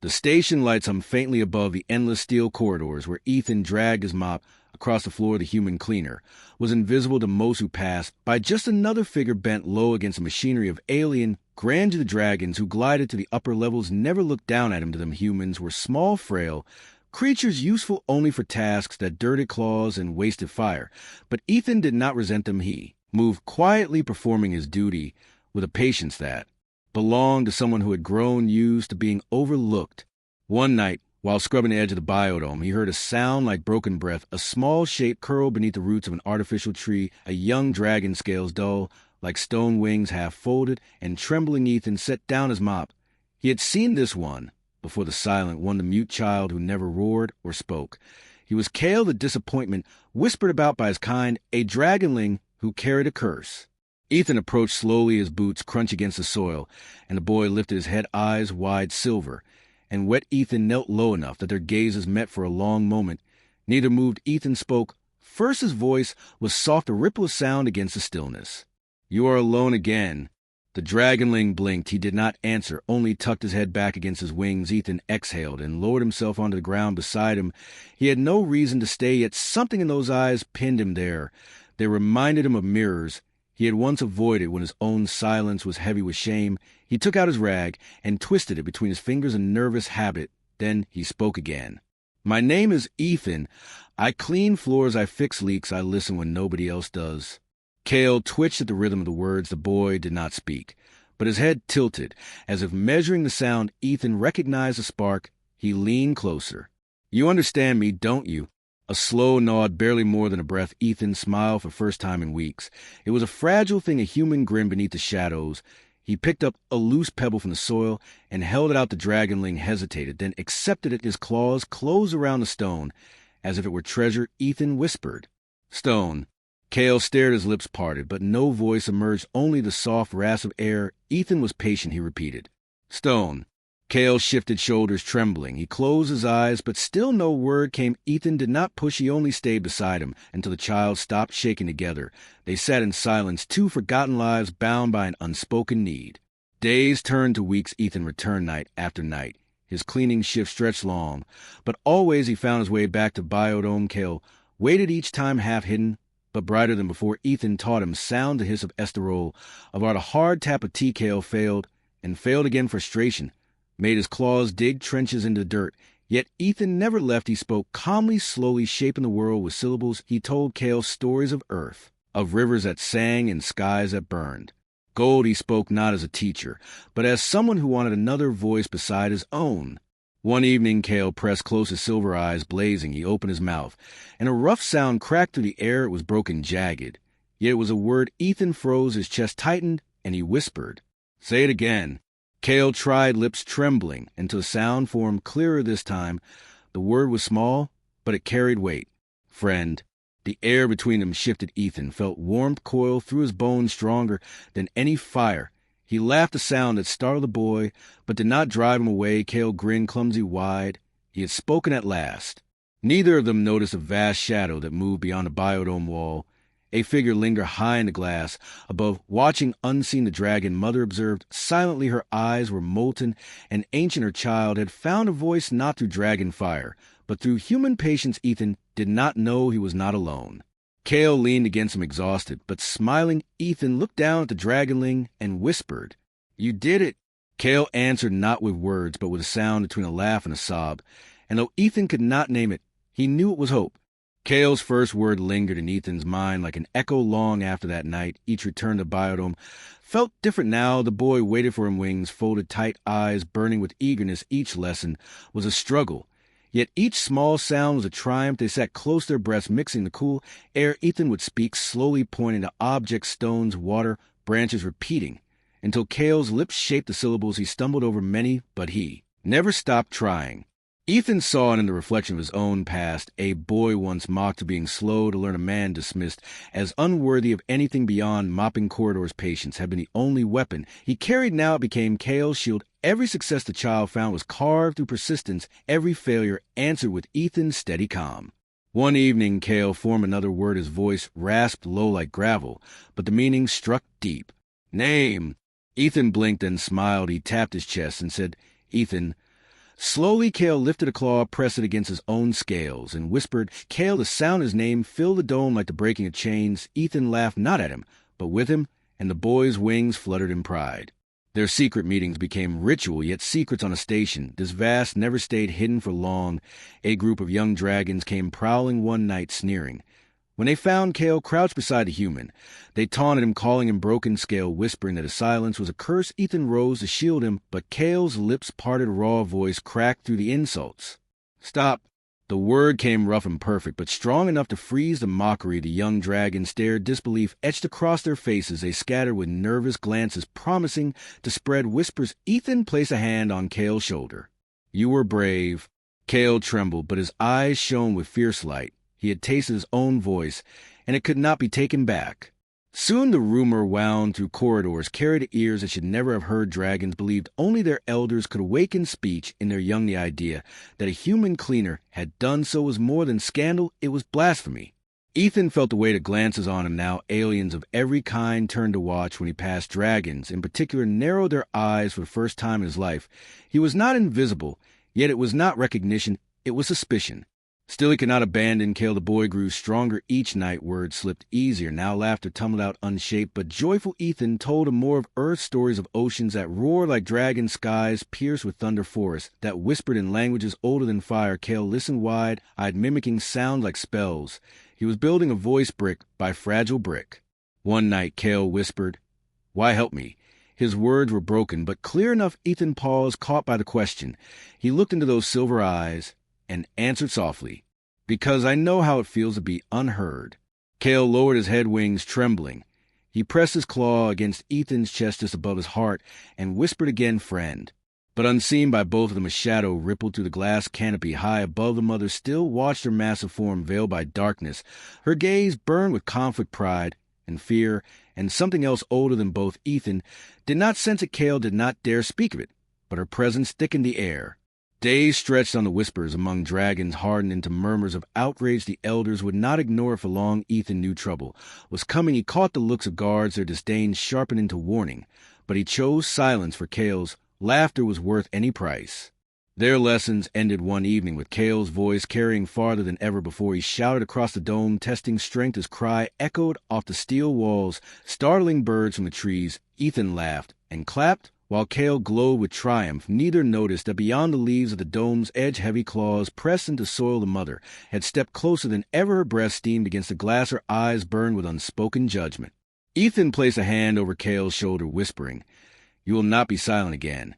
The station lights hum faintly above the endless steel corridors where Ethan dragged his mop across the floor of the human cleaner, was invisible to most who passed by just another figure bent low against the machinery of alien, grandeur dragons who glided to the upper levels, never looked down at him. To them, humans were small, frail creatures useful only for tasks that dirted claws and wasted fire. But Ethan did not resent them. He moved quietly, performing his duty with a patience that belonged to someone who had grown used to being overlooked. One night, while scrubbing the edge of the biodome, he heard a sound like broken breath. A small shape curled beneath the roots of an artificial tree, a young dragon, scales dull, like stone wings half folded, and trembling. Ethan set down his mop. He had seen this one before, the silent one, the mute child who never roared or spoke. He was Kale, the disappointment, whispered about by his kind, a dragonling who carried a curse. Ethan approached slowly, his boots crunch against the soil, and the boy lifted his head, eyes wide silver. And wet Ethan knelt low enough that their gazes met for a long moment. Neither moved. Ethan spoke. First his voice was soft, a ripple of sound against the stillness. "You are alone again." The dragonling blinked. He did not answer, only tucked his head back against his wings. Ethan exhaled and lowered himself onto the ground beside him. He had no reason to stay, yet something in those eyes pinned him there. They reminded him of mirrors he had once avoided when his own silence was heavy with shame. He took out his rag and twisted it between his fingers in nervous habit. Then he spoke again. "My name is Ethan. I clean floors, I fix leaks, I listen when nobody else does." Kale twitched at the rhythm of the words. The boy did not speak, but his head tilted, as if measuring the sound. Ethan recognized the spark. He leaned closer. "You understand me, don't you?" A slow nod, barely more than a breath. Ethan smiled for the first time in weeks. It was a fragile thing, a human grin beneath the shadows. He picked up a loose pebble from the soil and held it out. The dragonling hesitated, then accepted it. His claws closed around the stone, as if it were treasure. Ethan whispered, "Stone." Kale stared, his lips parted, but no voice emerged, only the soft rasp of air. Ethan was patient, he repeated, "Stone." Kale shifted shoulders, trembling. He closed his eyes, but still no word came. Ethan did not push, he only stayed beside him until the child stopped shaking together. They sat in silence, two forgotten lives bound by an unspoken need. Days turned to weeks. Ethan returned night after night. His cleaning shift stretched long, but always he found his way back to Biodome. Kale waited, each time half hidden, but brighter than before. Ethan taught him sound, the hiss of esterol, of art, a hard tap of tea. Kale failed, and failed again. Frustration made his claws dig trenches into the dirt. Yet Ethan never left. He spoke calmly, slowly, shaping the world with syllables. He told Kale stories of earth, of rivers that sang and skies that burned. Gold he spoke not as a teacher, but as someone who wanted another voice beside his own. One evening, Kale pressed close, his silver eyes blazing. He opened his mouth, and a rough sound cracked through the air. It was broken, jagged. Yet it was a word. Ethan froze, his chest tightened, and he whispered, "Say it again." Kale tried, lips trembling, until the sound formed clearer this time. The word was small, but it carried weight. "Friend." The air between them shifted. Ethan felt warmth coil through his bones, stronger than any fire. He laughed, a sound that startled the boy, but did not drive him away. Kale grinned, clumsy, wide. He had spoken at last. Neither of them noticed a vast shadow that moved beyond the biodome wall. A figure lingered high in the glass above, watching unseen. The dragon mother observed silently. Her eyes were molten, and ancient. Her child had found a voice not through dragon fire, but through human patience. Ethan did not know he was not alone. Kale leaned against him, exhausted, but smiling. Ethan looked down at the dragonling and whispered, "You did it." Kale answered not with words, but with a sound between a laugh and a sob. And though Ethan could not name it, he knew it was hope. Kale's first word lingered in Ethan's mind like an echo long after that night. Each return to Biodome felt different now. The boy waited for him, wings folded tight, eyes burning with eagerness. Each lesson was a struggle, yet each small sound was a triumph. They sat close to their breasts, mixing the cool air. Ethan would speak, slowly pointing to objects, stones, water, branches, repeating, until Kale's lips shaped the syllables. He stumbled over many, but he never stopped trying. Ethan saw in the reflection of his own past. A boy once mocked to being slow to learn, a man dismissed as unworthy of anything beyond mopping corridors. Patience had been the only weapon he carried. Now it became Kale's shield. Every success the child found was carved through persistence. Every failure answered with Ethan's steady calm. One evening, Kale formed another word. His voice rasped low like gravel, but the meaning struck deep. "Name." Ethan blinked and smiled. He tapped his chest and said, "Ethan, Slowly, Kale lifted a claw, pressed it against his own scales, and whispered, "Kale, the sound of his name filled the dome like the breaking of chains." Ethan laughed not at him, but with him, and the boy's wings fluttered in pride. Their secret meetings became ritual, yet secrets on a station. This vast never stayed hidden for long. A group of young dragons came prowling one night, sneering. When they found Kale crouched beside the human, they taunted him, calling him broken scale, whispering that his silence was a curse. Ethan rose to shield him, but Kale's lips parted, raw voice cracked through the insults. "Stop." The word came rough and perfect, but strong enough to freeze the mockery. The young dragons stared, disbelief etched across their faces. They scattered with nervous glances, promising to spread whispers. Ethan placed a hand on Kale's shoulder. "You were brave." Kale trembled, but his eyes shone with fierce light. He had tasted his own voice, and it could not be taken back. Soon the rumor wound through corridors, carried to ears that should never have heard dragons, believed only their elders could awaken speech in their young. The idea that a human cleaner had done so was more than scandal, it was blasphemy. Ethan felt the weight of glances on him now. Aliens of every kind turned to watch when he passed. Dragons, in particular, narrowed their eyes for the first time in his life. He was not invisible, yet it was not recognition, it was suspicion. Still he could not abandon Kale. The boy grew stronger each night. Words slipped easier. Now laughter tumbled out unshaped, but joyful Ethan told him more of Earth, stories of oceans that roared like dragon, skies pierced with thunder, forests that whispered in languages older than fire. Kale listened wide-eyed, mimicking sounds like spells. He was building a voice brick by fragile brick. One night Kale whispered, "Why help me?" His words were broken, but clear enough. Ethan paused, caught by the question. He looked into those silver eyes and answered softly, "Because I know how it feels to be unheard." Kale lowered his head, wings trembling. He pressed his claw against Ethan's chest just above his heart and whispered again, "Friend." But unseen by both of them, a shadow rippled through the glass canopy high above. The mother still watched her massive form veiled by darkness. Her gaze burned with conflict, pride, and fear, and something else older than both. Ethan did not sense it. Kale did not dare speak of it, but her presence thickened the air. Days stretched on. The whispers among dragons hardened into murmurs of outrage. The elders would not ignore it for long. Ethan knew trouble was coming. He caught the looks of guards, their disdain sharpened into warning. But he chose silence, for Kale's laughter was worth any price. Their lessons ended one evening with Kale's voice carrying farther than ever before. He shouted across the dome, testing strength. His cry echoed off the steel walls, startling birds from the trees. Ethan laughed and clapped, while Kale glowed with triumph. Neither noticed that beyond the leaves of the dome's edge, heavy claws pressed into soil. The mother had stepped closer than ever. Her breath steamed against the glass. Her eyes burned with unspoken judgment. Ethan placed a hand over Kale's shoulder, whispering, "You will not be silent again."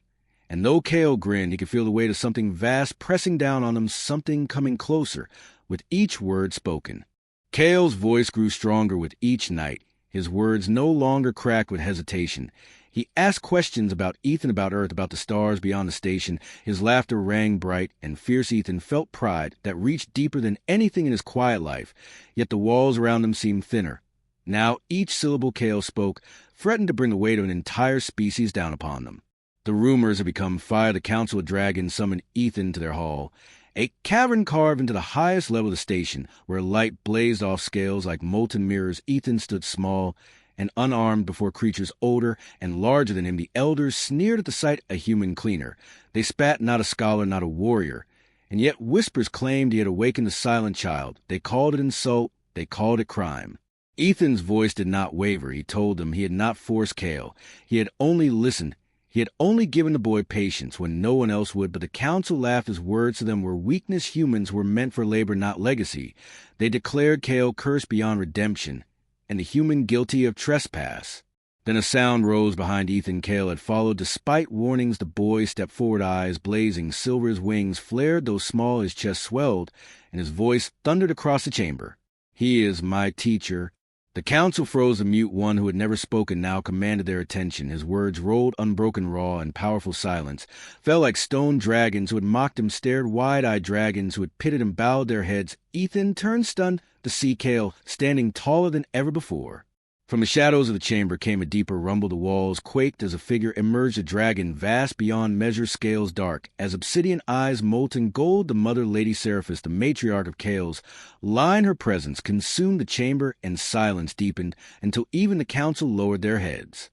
And though Kale grinned, he could feel the weight of something vast pressing down on him, something coming closer with each word spoken. Kale's voice grew stronger with each night. His words no longer cracked with hesitation. He asked questions about Ethan, about Earth, about the stars beyond the station. His laughter rang bright and fierce. Ethan felt pride that reached deeper than anything in his quiet life, yet the walls around him seemed thinner. Now each syllable Kale spoke threatened to bring the weight of an entire species down upon them. The rumors had become fire. The Council of Dragons summoned Ethan to their hall, a cavern carved into the highest level of the station, where light blazed off scales like molten mirrors. Ethan stood small and unarmed before creatures older and larger than him. The elders sneered at the sight of a human cleaner. They spat, not a scholar, not a warrior. And yet whispers claimed he had awakened the silent child. They called it insult. They called it crime. Ethan's voice did not waver. He told them he had not forced Kale. He had only listened. He had only given the boy patience when no one else would. But the council laughed. His words to them were weakness. Humans were meant for labor, not legacy. They declared Kale cursed beyond redemption, and the human guilty of trespass. Then a sound rose behind Ethan. Kale had followed. Despite warnings, the boy stepped forward, eyes blazing. Silver his wings flared, though small his chest swelled, and his voice thundered across the chamber. "He is my teacher." The council froze. The mute one who had never spoken now commanded their attention. His words rolled unbroken, raw, and powerful. Silence fell like stone. Dragons who had mocked him stared, wide-eyed. Dragons who had pitted him bowed their heads. Ethan turned stunned to see Kale standing taller than ever before. From the shadows of the chamber came a deeper rumble. The walls quaked as a figure emerged, a dragon vast beyond measure, scales dark as obsidian, eyes molten gold. The mother, Lady Seraphis, the matriarch of Kale's line, her presence consumed the chamber, and silence deepened until even the council lowered their heads.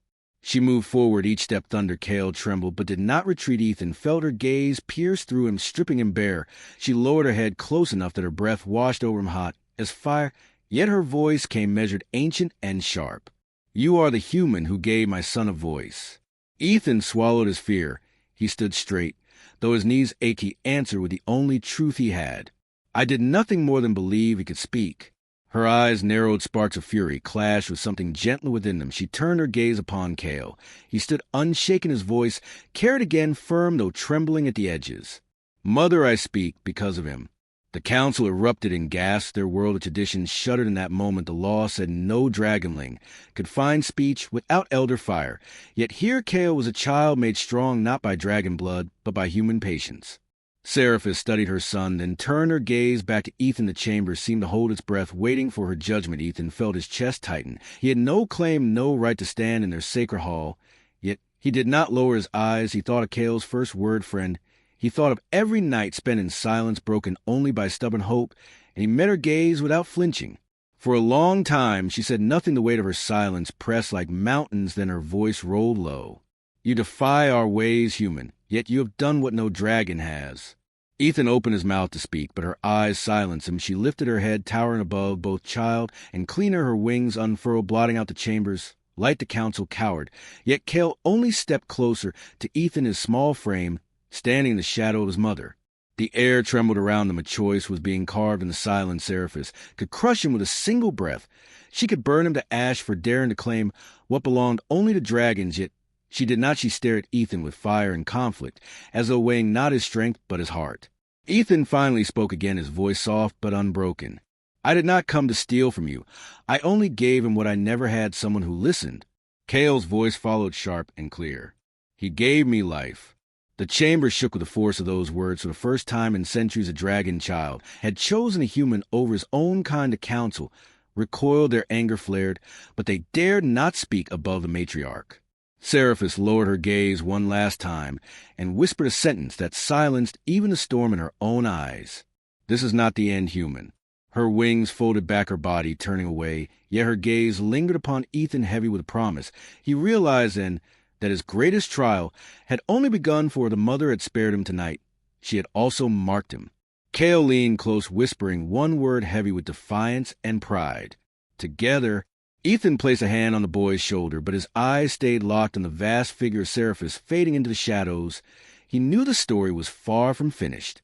She moved forward each step. Thunder. Kale trembled, but did not retreat. Ethan felt her gaze pierce through him, stripping him bare. She lowered her head close enough that her breath washed over him hot as fire, yet her voice came measured, ancient, and sharp. You are the human who gave my son a voice. Ethan swallowed his fear. He stood straight. Though his knees ached, he answered with the only truth he had. I did nothing more than believe he could speak. Her eyes, narrowed sparks of fury, clashed with something gentler within them. She turned her gaze upon Kale. He stood unshaken, his voice carried again, firm though trembling at the edges. Mother, I speak because of him. The council erupted in gasps. Their world of tradition shuddered in that moment. The law said no dragonling could find speech without elder fire. Yet here Kale was a child made strong not by dragon blood, but by human patience. Seraphis studied her son, then turned her gaze back to Ethan. The chamber seemed to hold its breath, waiting for her judgment. Ethan felt his chest tighten. He had no claim, no right to stand in their sacred hall. Yet he did not lower his eyes. He thought of Kale's first word, friend. He thought of every night spent in silence, broken only by stubborn hope, and he met her gaze without flinching. For a long time she said nothing. The weight of her silence pressed like mountains, then her voice rolled low. You defy our ways, human, yet you have done what no dragon has. Ethan opened his mouth to speak, but her eyes silenced him. She lifted her head, towering above both child and cleaner, her wings unfurled, blotting out the chambers. Light the council cowered, yet Kale only stepped closer to Ethan, his small frame standing in the shadow of his mother. The air trembled around them. A choice was being carved in the silence. Seraphis could crush him with a single breath. She could burn him to ash for daring to claim what belonged only to dragons, yet she did not. She stared at Ethan with fire and conflict, as though weighing not his strength but his heart. Ethan finally spoke again, his voice soft but unbroken. I did not come to steal from you. I only gave him what I never had, someone who listened. Kale's voice followed, sharp and clear. He gave me life. The chamber shook with the force of those words. For the first time in centuries, a dragon child had chosen a human over his own kind. of council recoiled, their anger flared, but they dared not speak above the matriarch. Seraphis lowered her gaze one last time and whispered a sentence that silenced even the storm in her own eyes. This is not the end, human. Her wings folded back her body, turning away, yet her gaze lingered upon Ethan, heavy with promise. He realized then that his greatest trial had only begun, for the mother had spared him tonight. She had also marked him. Kale leaned close, whispering one word heavy with defiance and pride. Together, Ethan placed a hand on the boy's shoulder, but his eyes stayed locked on the vast figure of Seraphis fading into the shadows. He knew the story was far from finished.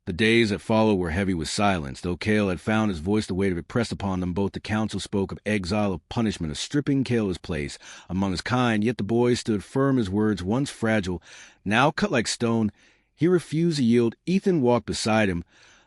The days that followed were heavy with silence. Though Kale had found his voice, the weight of it pressed upon them both. The council spoke of exile, of punishment, of stripping Kale his place among his kind, yet the boy stood firm. His words, once fragile, now cut like stone. He refused to yield. Ethan walked beside him,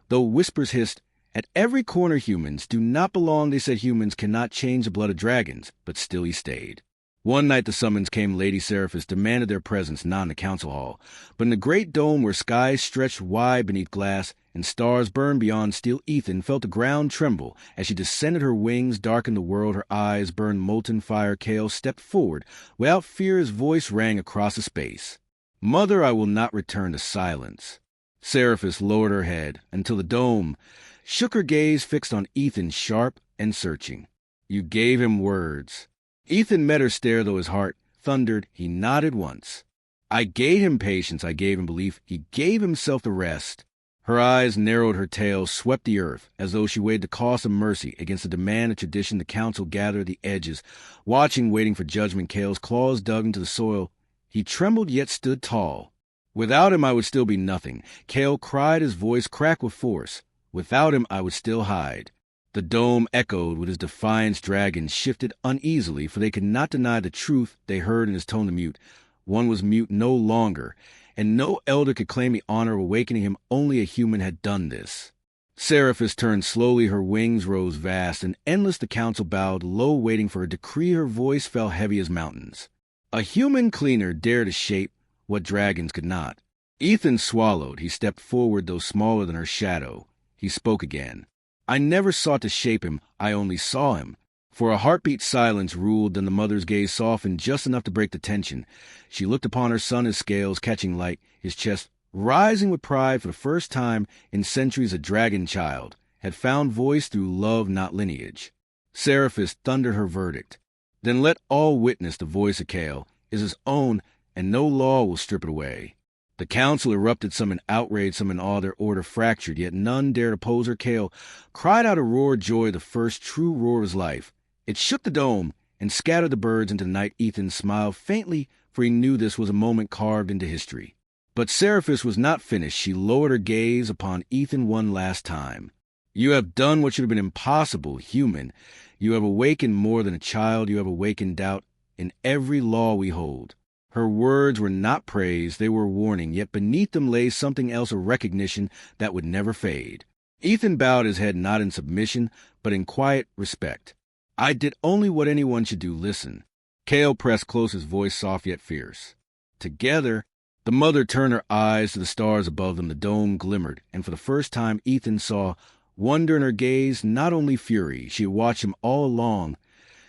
though whispers hissed. At every corner, humans do not belong, they said. Humans cannot change the blood of dragons, but still he stayed. One night the summons came. Lady Seraphis demanded their presence, not in the council hall, but in the great dome where skies stretched wide beneath glass and stars burned beyond steel. Ethan felt the ground tremble as she descended. Her wings darkened the world. Her eyes burned molten fire. Kale stepped forward. Without fear, his voice rang across the space. Mother, I will not return to silence. Seraphis lowered her head until the dome shook, her gaze fixed on Ethan, sharp and searching. You gave him words. Ethan met her stare, though his heart thundered. He nodded once. I gave him patience, I gave him belief, he gave himself the rest. Her eyes narrowed, her tail swept the earth, as though she weighed the cost of mercy against the demand of tradition. The council gathered at the edges, watching, waiting for judgment. Kale's claws dug into the soil. He trembled, yet stood tall. Without him I would still be nothing. Kale cried, his voice cracked with force. Without him I would still hide. The dome echoed with his defiance. Dragons shifted uneasily, for they could not deny the truth they heard in his tone of mute. One was mute no longer, and no elder could claim the honor of awakening him. Only a human had done this. Seraphis turned slowly, her wings rose vast and endless. The council bowed low, waiting for a decree. Her voice fell heavy as mountains. A human cleaner dared to shape what dragons could not. Ethan swallowed. He stepped forward, though smaller than her shadow. He spoke again. I never sought to shape him, I only saw him. For a heartbeat silence ruled, then the mother's gaze softened just enough to break the tension. She looked upon her son, his scales catching light, his chest rising with pride. For the first time in centuries, a dragon child had found voice through love, not lineage. Seraphis thundered her verdict. Then let all witness the voice of Kale. is his own, and no law will strip it away. The council erupted, some in outrage, some in awe, their order fractured, yet none dared oppose her. Kale cried out a roar of joy, the first true roar of his life. It shook the dome and scattered the birds into the night. Ethan smiled faintly, for he knew this was a moment carved into history. But Seraphis was not finished. She lowered her gaze upon Ethan one last time. You have done what should have been impossible, human. You have awakened more than a child. You have awakened doubt in every law we hold. Her words were not praise, they were warning, yet beneath them lay something else, a recognition that would never fade. Ethan bowed his head not in submission, but in quiet respect. I did only what anyone should do. Listen. Kale pressed close, his voice soft yet fierce. Together, the mother turned her eyes to the stars above them. The dome glimmered, and for the first time Ethan saw wonder in her gaze, not only fury. She had watched him all along.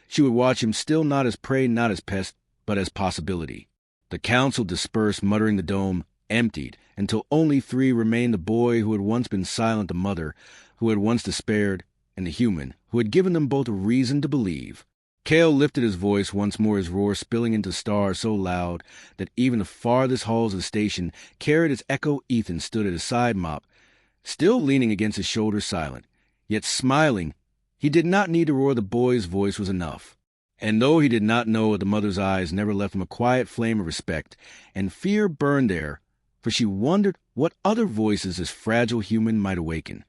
She would watch him still, not as prey, not as pest, but as possibility. The council dispersed, muttering. The dome emptied, until only three remained: the boy who had once been silent, the mother who had once despaired, and the human who had given them both a reason to believe. Kale lifted his voice once more, his roar spilling into stars so loud that even the farthest halls of the station carried its echo. Ethan stood at his side, mop still leaning against his shoulder, silent, yet smiling. He did not need to roar. The boy's voice was enough. And though he did not know it, the mother's eyes never left him. A quiet flame of respect and fear burned there, for she wondered what other voices this fragile human might awaken.